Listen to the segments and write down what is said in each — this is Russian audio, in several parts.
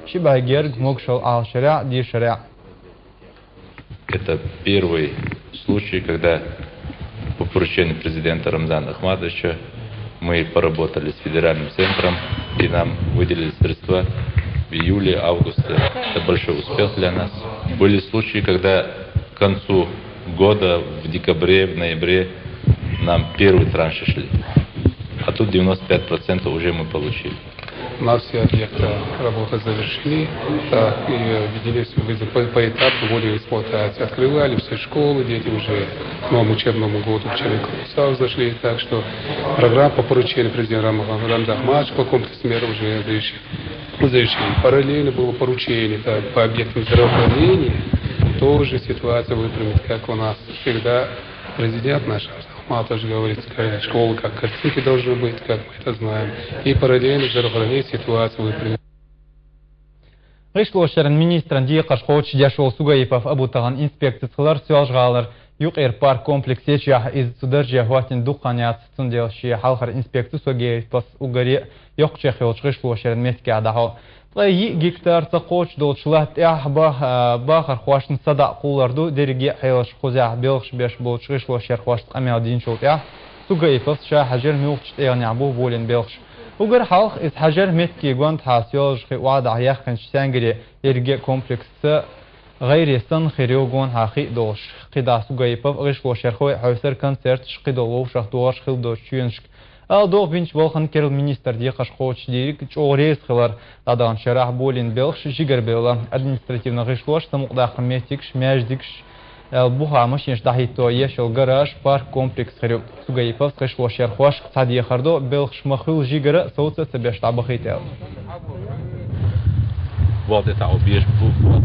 Шибагерг Мокшал Ал-Шаря Ди Шаря. Это первый случай, когда по поручению президента Рамзана Ахмадовича мы поработали с федеральным центром и нам выделили средства в июле-августе. Это большой успех для нас. Были случаи, когда к концу года, в декабре, в ноябре, нам первый транш шли. А тут 95% уже мы получили. У нас все объекты работы завершены, так, и виделись по этапу, вводили эксплуатации. Открывали все школы, дети уже к новому учебному году в учебных классах зашли, так что программа по поручению президента Рамзана Ахмадовича по комплексным мерам уже завершили. Параллельно было поручение по объектам здравоохранения, тоже ситуация выпрямит, как у нас всегда президент наш тоже говорит, школы как картинки должны быть, как мы это знаем. И параллельно здравоохранение ситуацию выпрямит. Гышлошерин министран диқаш хоч дяшол Сугаипов абутаган инспекциялар сюажгалар юq парк комплексе жах из сударжа хватин духанят цундел халхар инспекцию Сугаипов угари yoqchaq gıшлошерин метке адахо. Тай гектар цақоч долчлат бахар хвашн сада қуларду дериге хайлаш хузя белш беш болч гышлошер хвашт амядин шолтя Сугаипов ша хажер мюqcht янабу болен белш угар халх из хажер метке гонт хасёж вада яхын сангри дериге комплексы غير سن خيريوغون حقي دوش قدا Сугаипов гышлошер хой хавсер концерт шқидолов шахтуаш хилдош чуеншк Алдоқ бинч болған керіл министр дейқаш қоуч дейік чоғырейс қылар ладаған шарах болин белш жигер белла административна ғышлош самуқдақы метикш мәждікш бұхамыш еш дахито ешел гараж парк комплекс қырю Сугаипов ғышлош ерхош садиеқардо белш махыл жигері соуцы сәбеш табықител. Вот это объеш бух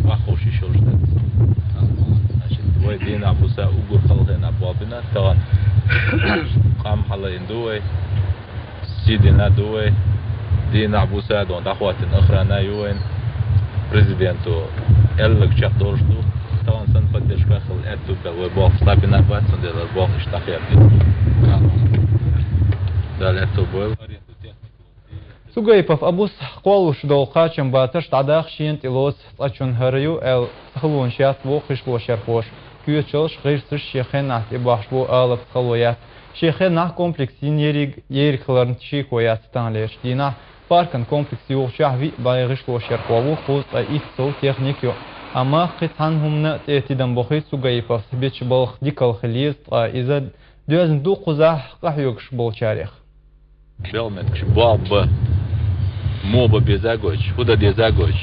вахоши шолждет. Значит, дина буса угур халгена бабина таган قام حلين دوي سيدنا دوي دينا أبو سعد وأخوات أخرى يوين بريزيدنتو إلك شخ دورشتو طبعا سن بدش كخل أتو بالباق سلابنا بات سن دل الباق اشتاقي أبدي دل أتو بول Сугаипов абус قولش دول قاچم باتش تعداق شينت إلوس تأچون هريو ال خلون شيات وخش وشرخوش كيوتشلش غير سر شيخين نحت إباحش بو آلب خلويات شيخين نح كومبلكسين يريخلرن شيخويات تانليش دينا باركن كومبلكس يوغشاه في بايغش وشرخوو خوز إيثسو تيخنيكيو أما قطعنهم نأتيتدن بخي Сугаипов سبيتش بالخ ديكال خليز إذا دوزن دو قزاح قحيوغش بالشاريخ Белметкш баб моба безагоч, худа дезагоч.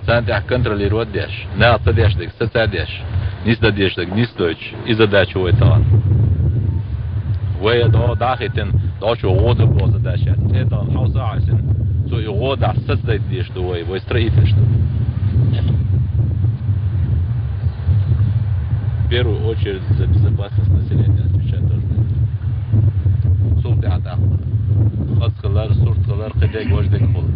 Сантах контролировать деш, на отдешдик, соцдеш, низ дадешдик, низ дойч, и задачу у этого. Вы до дахитен, до чего года по задаче. Это хаусасен, то и года создать деш дуой, вы строительство. В первую очередь за безопасность населения отвечает должны. Султата. خاص صورت خلار قديك وجدك خل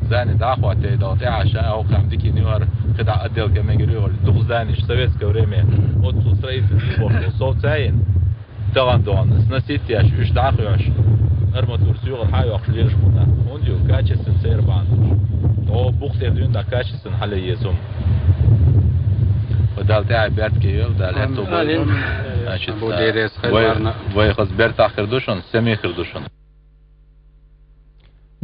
زاني دعوة تيداتي عشان أو خمديك نيوار قدع أديل كما يقولوا دخل زاني شتويت كوريمي أوتو سريت البوك صوت زين تغن دون سنسيتي عش إيش دعوة عش أرمت ورسيو الحياة وخليش منا ونديو كاتش سنسير باندوش أو بوخت يدين دا كاتش سنحلي يزوم ودال تاعي بيرت كيل دال أتو وي خز بيرت آخر دوشون سمي آخر دوشون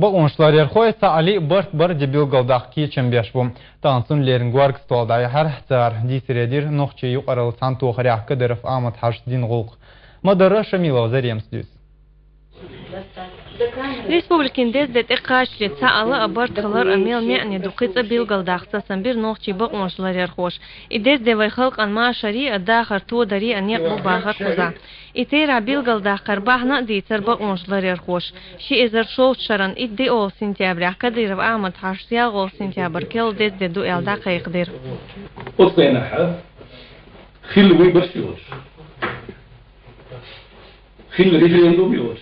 Bağınçlar yerxoysa Ali bart debil galdaq keçen beşbum. Tansın lerin guarg stolday har htar disredir noqçe yuqaralı santu xariaq kadarov Ahmad Hashdin Gulq. Madara Шамилова Заремсдюс. Республикин дездет эқашлет саалы абартылар амел ме'ни дуқица билгалдақса самбир ноқчи бағыншылар ерхош. И дезде вай халқ анма шари адахар ту дари анеқ бу баға қуза. И тейра билгалдақар бағна дейтер бағыншылар ерхош. Ши ezер шоу шаран идди ол сентября кадиров Ахмад Хашсиял ол сентябр кел дезде ду элда қайқдир. Отқайнаха хилвы барсиош. Хил референдум йош.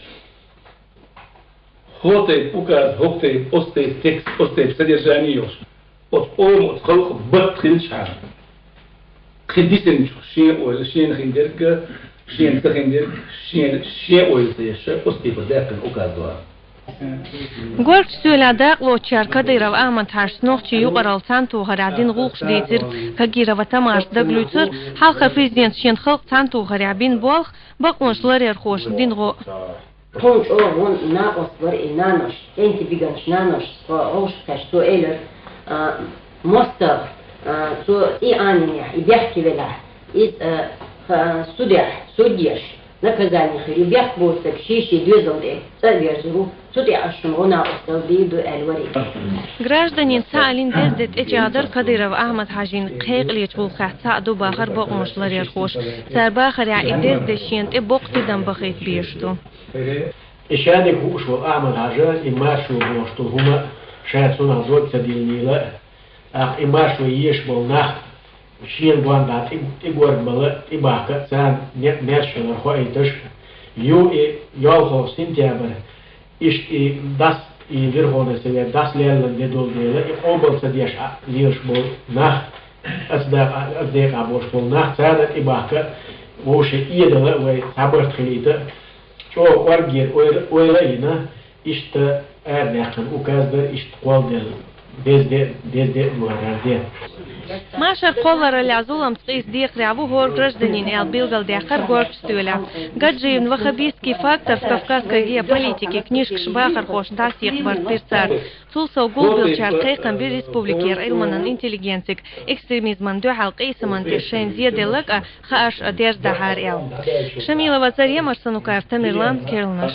Хотей указ, хотей остей текст, остей содержание. От от халк бат хилшар. Хидисен шин ойл, шин хиндерга, шин тхиндер, шин ойл теш, остей подеркен указ два. Горч сюлядак лочар Кадыров Ахмад Хашнохчи юqaral Цанту Харябин гуqш дейтер Кагирова Тамаш даглютер халqa президент шен халq Цанту Харябин болх бақмышлар ерхош динго Ponç oğun naos var inanos, enti biganç nanos, oğuş kaçtu eler, mosta, so i anine, i bihki vela, iz судьяш, наказание ребят босса, кшиши, двезалды, садержу, судья ашму наос, далдиду эльвари. Гражданин Саалин дездет эчадыр Кадыров Ахмад Хажин қиғлич бұл қақса ду бақыр боқмышлар ерхош, сарбақыр я дездешент боқтидан бақит бешту. إشادك هو شو أعمل حاجة إما شو بوشتو هما شاهد سنة زوج سديلني لا إما شو يشبه نخ شين بوان بعد إبور بلا إباكة سان نرشل رخويتش يو يالخو سنتيابر إيش داس يفرهون سوي داس ليلن دول ديلا أوبل سديش ليش بول نخ أصدق أبوش بول نخ سان إباكة وش إيدلا وصبرت خليته شو ورجير ويلاينا إشت أرناقن وكذا إشت قال دز دوارده. Машар коллар العزولم تقيس ديق رعبو هور гражданин البيلغال ديقر горч стюля. Гаджиин вахабийский фактор в кавказской геополитике книжка шбахар хош тасих партирцар. Тулса угулбил чаркай камбир республикер илманан интеллигенцик экстремизман дюхал қейсаман тешен зеделак хааш адерж дахар ел. Шамилова царье Марсанукаев Тамерлан Керлнаш.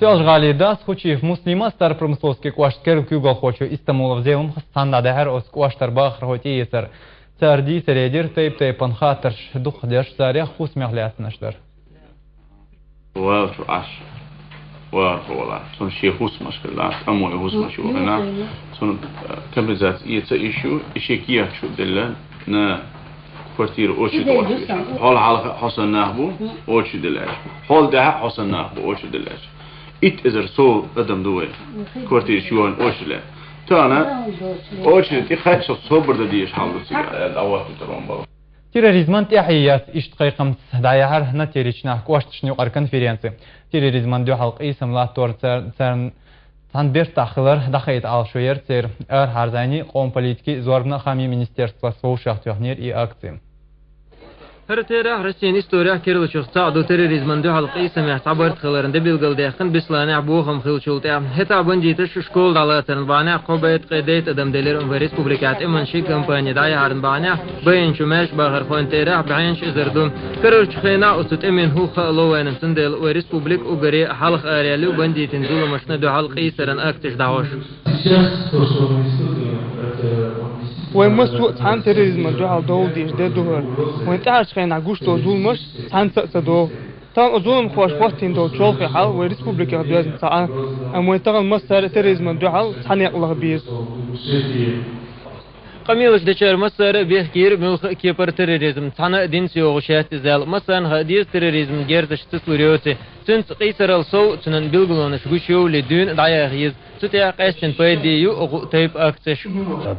Сёжгалида случаев муслима стар промысловский куашткер кюгал хочу Истамбула взелым хастанда дахар ос куаштар бахр хоти есер. Царди середер тейп панхатырш дух деш царя хус мехляснаштар. وارفو عش وارفو ولا سون شيخوس مشكلة أمو يهوس مشكلة سون كبرزات يتأيشو إشيكيا شو دلنا نا كوارتير أوشي دواشي حال حسن نهبو أوشي دلاش حال ده حسن نهبو أوشي دلاش إت إزر سو قدم دوي كوارتير شوان أوشي لا تانا أوشي تي خاتش صبر دديش حالو سيجا الأول ترون بابا Терроризман тяхият иштқайқам даяхар на теричнах куаштышню ар конференции. Терроризман дюхалq исамла тор церн танбер тахылар дахайт алшуер цер ар харзани қом политики зорбна хами министерства соушахтюхнер и акции. هرتيرا رسين استوريا كيرل شخصا دو تيروريزمن دو حلقي سمع عبرت خلرنده بيلغل داخن بسلانع بوهم خلشولتا هتا بنجيتش شكول دالاتن بانا قبيت قيديت ادم دلير في ريسبوبليكات امنشي كامباني داي هارن بانا بين شماش باخر خون تيرا بعينش ازردوم كررش خينا اسوت امين هو خلوين سندل وريسبوبليك اوغري حلق اريالو بنجيتن دول مشنا دو حلقي سرن اكتش داوش ومسوق عن تيروريزم جعل دولديش ده دهر وانت عارف خين عجوش دو ظلمش عن سأسدو تان ظلم خوش وقتين دو شوخي حال وريسبوبليكا بياز مساعة أما يتغل مصر تيروريزم جعل صنع الله بيز قميلش دشار مصر بيحكير ملخ كيبر تيروريزم صنع دين سيوغشات زال مثلا هديز تيروريزم جيرتش تسلوريوتي تنس قيسر الصو تنن بيلغلونش غشيو لدون دعيا غيز تتيا قيستن بايديو او تيب اكتش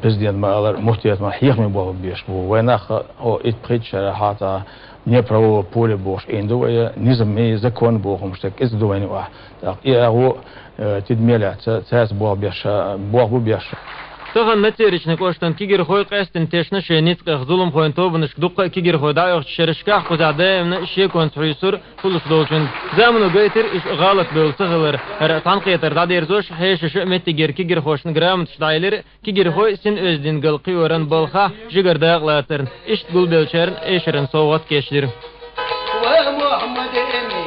президент малар мухтият ма хихме бо беш бо войнах о итприч хата не правового поля бош индуя низме закон богом что из дуэни ва так и его тидмеля цас бо беш бо беш تغن نتيرش نقاشتن كيجر خوي قاستن تشنا شينيت قخزولم خوين توبنش دقة كيجر خوي دايق شرشكاح قزعداء من الشيء كون تحيسر كلش دولشن زمنو قيتر إيش غلط بيلتغلر هرقان قيتر دادير زوش حيش شو متيجر كيجر خوشن جرام تشدايلر كيجر خوي سن أزدين قلقي ورن بالخا جگر دايق لاترن إيش تقول بيلشرن إيشرن صوت كيشدر ومحمد أمي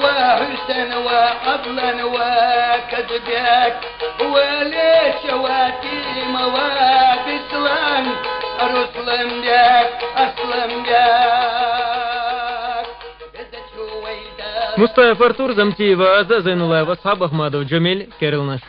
وحسن وعدلا وكذبك وليش واتيم وبسلام أرسلم جاك أسلم جاك مصطفى ارتور زمتيفا زين الله واصحاب احمد وجميل كيرلناش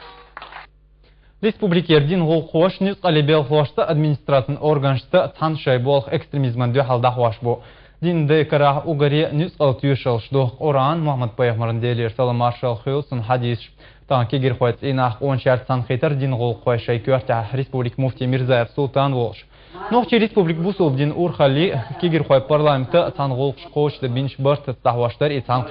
Республикердин гол хош нис алибел хошта администрацион органшта таншай болох экстремизман дюхал дахваш бо дин де карах угари нис алтюшал шдох оран Мухаммад Пайгамбарн делер саламашал хилсон хадис тан кигер хоyt инах 10 шарт сан хитер дин гол хошай кёрта республик муфти Мирзаев Султан волш Нохчи республик бусул дин урхали кигер хой парламенты цангол шкоч да бинш барт тахваштар и цанг